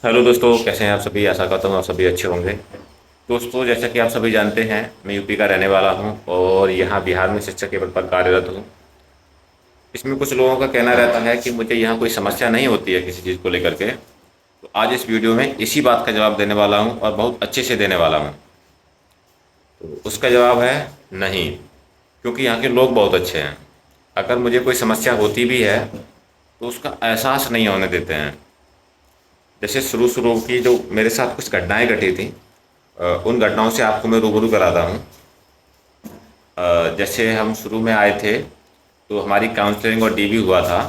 Hello दोस्तों, कैसे हैं आप सभी। आशा करता हूँ आप सभी अच्छे होंगे। दोस्तों, जैसा कि आप सभी जानते हैं, मैं यूपी का रहने वाला हूँ और यहाँ बिहार में शिक्षक के पद पर कार्यरत हूँ। इसमें कुछ लोगों का कहना रहता है कि मुझे यहाँ कोई समस्या नहीं होती है किसी चीज़ को लेकर के। तो आज इस वीडियो में इसी बात का जवाब देने वाला हूँ और बहुत अच्छे से देने वाला हूँ। तो उसका जवाब है नहीं, क्योंकि यहाँ के लोग बहुत अच्छे हैं। अगर मुझे कोई समस्या होती भी है तो उसका एहसास नहीं होने देते हैं। जैसे शुरू शुरू की जो मेरे साथ कुछ घटनाएं घटी थी, उन घटनाओं से आपको मैं रूबरू कराता हूँ। जैसे हम शुरू में आए थे तो हमारी काउंसलिंग और डीबी हुआ था।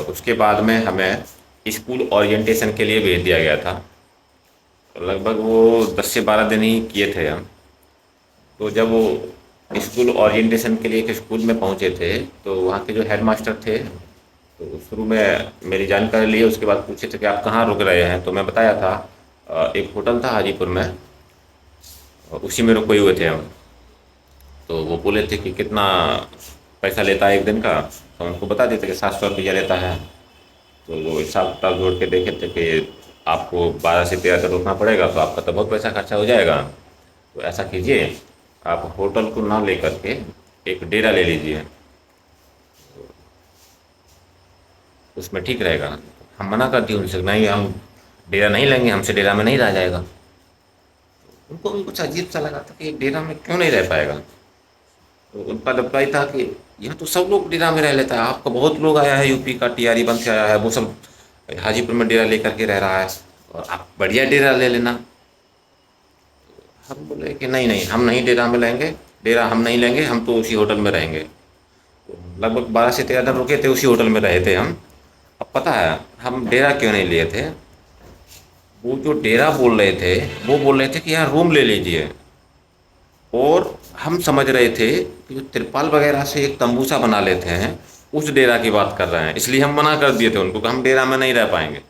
उसके बाद में हमें स्कूल ओरिएंटेशन के लिए भेज दिया गया था। तो लगभग वो 10 से 12 दिन ही किए थे हम। तो जब वो स्कूल ओरिएंटेशन के लिए एक स्कूल में पहुँचे थे तो वहाँ के जो हेड मास्टर थे, तो शुरू में मेरी जानकारी लिए। उसके बाद पूछे थे कि आप कहाँ रुक रहे हैं, तो मैं बताया था एक होटल था हाजीपुर में, उसी में रुके हुए थे हम। तो वो बोले थे कि कितना पैसा लेता है एक दिन का, तो उनको बता देते कि 700 रुपया लेता है। तो वो हिसाब किताब जोड़ के देखे थे कि आपको 12 से 13 दिन रुकना पड़ेगा, तो आपका तो बहुत पैसा खर्चा हो जाएगा। तो ऐसा कीजिए, आप होटल को ना लेकर के एक डेरा ले लीजिए, उसमें ठीक रहेगा। हम मना कर दिए उनसे, नहीं हम डेरा नहीं लेंगे, हमसे डेरा में नहीं रहा जाएगा। उनको भी कुछ अजीब सा लगा था कि डेरा में क्यों नहीं रह पाएगा। तो उनका रिप्लाई था कि यहाँ तो सब लोग डेरा में रह लेता है, आपका बहुत लोग आया है, यूपी का टीआरई बन से आया है, वो सब हाजीपुर में डेरा लेकर के रह रहा है, और आप बढ़िया डेरा ले लेना। हम बोले कि नहीं नहीं, हम नहीं डेरा में लेंगे, डेरा हम नहीं लेंगे, हम तो उसी होटल में रहेंगे। तो लगभग 12 से 13 दिन रुके थे, उसी होटल में रहे थे हम। अब पता है हम डेरा क्यों नहीं लिए थे। वो जो डेरा बोल रहे थे, वो बोल रहे थे कि यार रूम ले लीजिए, और हम समझ रहे थे कि जो तिरपाल वगैरह से एक तंबू सा बना लेते हैं, उस डेरा की बात कर रहे हैं। इसलिए हम मना कर दिए थे उनको कि हम डेरा में नहीं रह पाएंगे।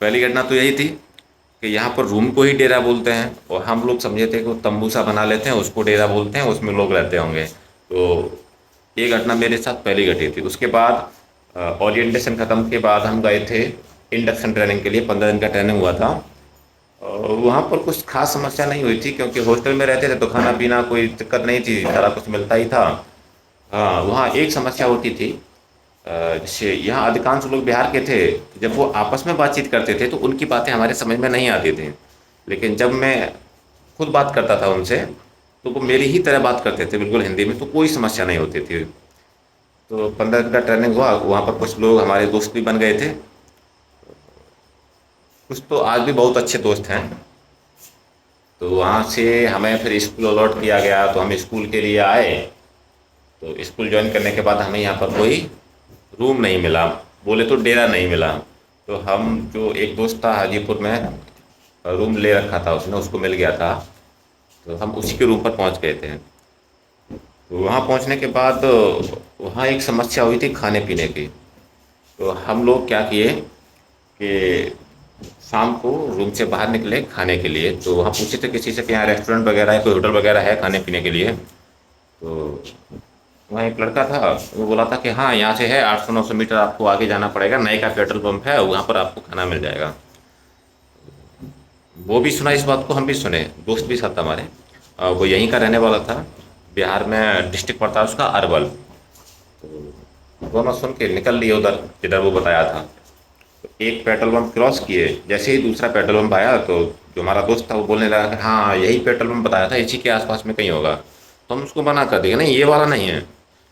पहली घटना तो यही थी कि यहाँ पर रूम को ही डेरा बोलते हैं, और हम लोग समझे थे कि वो तंबू सा बना लेते हैं, उसको डेरा बोलते हैं, उसमें लोग रहते होंगे। तो ये घटना मेरे साथ पहली घटी थी। उसके बाद ओरिएंटेशन ख़त्म के बाद हम गए थे इंडक्शन ट्रेनिंग के लिए। 15 दिन का ट्रेनिंग हुआ था, और वहाँ पर कुछ खास समस्या नहीं हुई थी, क्योंकि हॉस्टल में रहते थे तो खाना पीना कोई दिक्कत नहीं थी, सारा कुछ मिलता ही था। हाँ, वहाँ एक समस्या होती थी। जैसे यहाँ अधिकांश लोग बिहार के थे, जब वो आपस में बातचीत करते थे तो उनकी बातें हमारे समझ में नहीं आती थी। लेकिन जब मैं खुद बात करता था उनसे, तो वो मेरी ही तरह बात करते थे बिल्कुल हिंदी में, तो कोई समस्या नहीं होती थी। तो 15 दिन का ट्रेनिंग हुआ, वहाँ पर कुछ लोग हमारे दोस्त भी बन गए थे, कुछ तो आज भी बहुत अच्छे दोस्त हैं। तो वहाँ से हमें फिर स्कूल अलॉट किया गया, तो हम स्कूल के लिए आए। तो स्कूल ज्वाइन करने के बाद हमें यहाँ पर कोई रूम नहीं मिला, बोले तो डेरा नहीं मिला। तो हम जो एक दोस्त था हाजीपुर में, रूम ले रखा था उसने, उसको मिल गया था, तो हम उसी के रूम पर पहुँच गए थे। तो वहाँ पहुँचने के बाद वहाँ एक समस्या हुई थी खाने पीने की। तो हम लोग क्या किए कि शाम को रूम से बाहर निकले खाने के लिए। तो वहाँ पूछे थे किसी से कि यहाँ रेस्टोरेंट वगैरह है, कोई होटल वगैरह है खाने पीने के लिए। तो वहाँ एक लड़का था, वो बोला था कि हाँ यहाँ से है, 800-900 मीटर आपको आगे जाना पड़ेगा, नए का पेट्रोल पंप है, वहाँ पर आपको खाना मिल जाएगा। वो भी सुना इस बात को, हम भी सुने, दोस्त भी साथ था हमारे। वो यहीं का रहने वाला था, बिहार में डिस्ट्रिक्ट पड़ता है उसका अरवल। तो दोनों सुन के निकल लिए उधर जिधर वो बताया था। तो एक पेट्रोल पंप क्रॉस किए, जैसे ही दूसरा पेट्रोल पंप आया तो जो हमारा दोस्त था वो बोलने लगा कि हाँ यही पेट्रोल पंप बताया था, इसी के आसपास में कहीं होगा। तो हम उसको मना कर दिए, नहीं ये वाला नहीं है,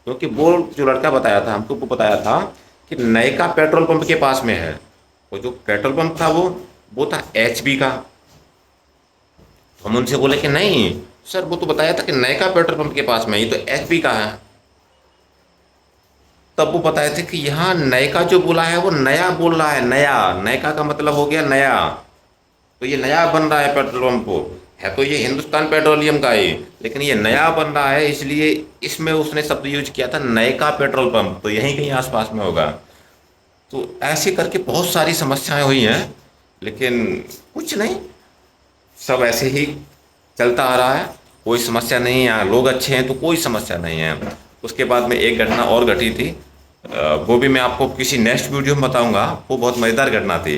क्योंकि वो जो लड़का बताया था हमको, वो बताया था कि नए का पेट्रोल पंप के पास में है। वो जो पेट्रोल पंप था वो था एचपी का। तो हम उनसे बोले कि नहीं सर, वो तो बताया था कि नए का पेट्रोल पंप के पास में, ये तो एचपी का है। तब वो बताए थे कि यहाँ नयका जो बोला है वो नया बोल रहा है, नया, नयका का मतलब हो गया नया। तो ये नया बन रहा है पेट्रोल पंप, है तो ये हिंदुस्तान पेट्रोलियम का ही, लेकिन ये नया बन रहा है, इसलिए इसमें उसने शब्द यूज किया था नयका पेट्रोल पंप, तो यहीं कहीं आसपास में होगा। तो ऐसे करके बहुत सारी समस्याएं हुई हैं, लेकिन कुछ नहीं, सब ऐसे ही चलता आ रहा है, कोई समस्या नहीं है, लोग अच्छे हैं तो कोई समस्या नहीं है। उसके बाद में एक घटना और घटी थी, वो भी मैं आपको किसी नेक्स्ट वीडियो में बताऊंगा, वो बहुत मज़ेदार घटना थी।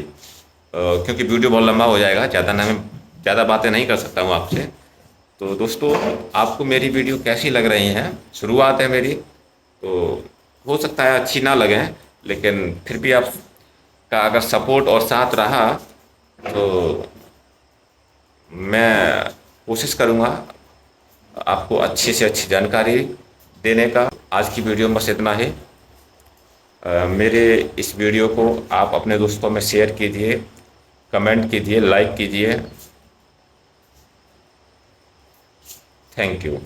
क्योंकि वीडियो बहुत लंबा हो जाएगा, ज़्यादा बातें नहीं कर सकता हूँ आपसे। तो दोस्तों, आपको मेरी वीडियो कैसी लग रही हैं? शुरुआत है मेरी, तो हो सकता है अच्छी ना लगे, लेकिन फिर भी आपका अगर सपोर्ट और साथ रहा तो मैं कोशिश करूँगा आपको अच्छी से अच्छी जानकारी देने का। आज की वीडियो में बस इतना ही। मेरे इस वीडियो को आप अपने दोस्तों में शेयर कीजिए, कमेंट कीजिए, लाइक कीजिए। Thank you.